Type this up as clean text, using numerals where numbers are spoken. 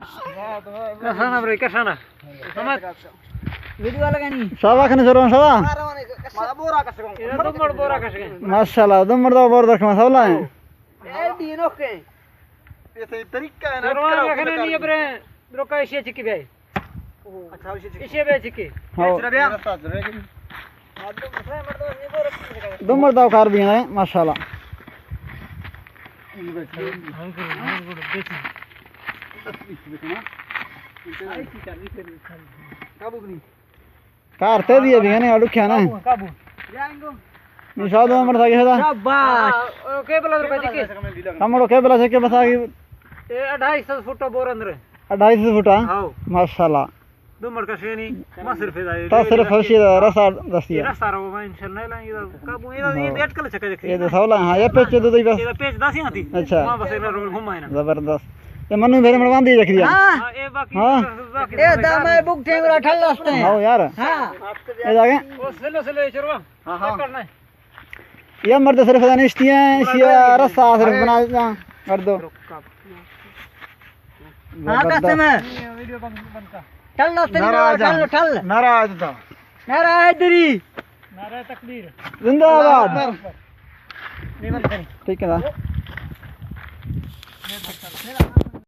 कसाना ब्रे कसाना समझ वीडियो लगानी सवा खने सरो सवा मारा बोरा कस गयो ये दुमड़ बोरा कस गयो माशाल्लाह दुमड़ दा बोर रख मसाला है ए दीनो के ये सही तरीका है ना सरवार रखने नहीं ब्रे रोका इसे चिकी बे अच्छा इसे बे चिकी हां रास्ता रहेगी दुमड़ दा कार भी है माशाल्लाह कार ते दिए भी है ना अड़ुख्या ना काबू निशाद उमर था के शाबाश के बला रुपए चिकी हमरो के बला से के बता कि 250 फुट बोर अंदर 250 फुट हां माशाल्लाह दुमड़ का शेनी मा सिर्फ है ता सिर्फ हसी रसा दस्तिया रास्ता रो मैं इंशाल्लाह लाएंगे काबू ये बैठ कर चक्कर देख ये तो सौला हां ये पेच दे दई बस ये पेच दासी आती अच्छा वहां बस इधर घुमाए ना जबरदस्त ये मनु भेरे में बांधी रख दिया हां ये बाकी ये दाम है बुक टेंगरा ठल लसते हैं हां यार हां ये जाके वो स्लो चरवा हां करना है ये मर्द सिर्फ अनिश्तियां ये रसा सिर्फ बना कर दो हां कस्टमर वीडियो बंद कर ठल लसते ठल नाराज था नारा हैदरी नारा तकबीर जिंदाबाद नहीं बंद करें ठीक है ना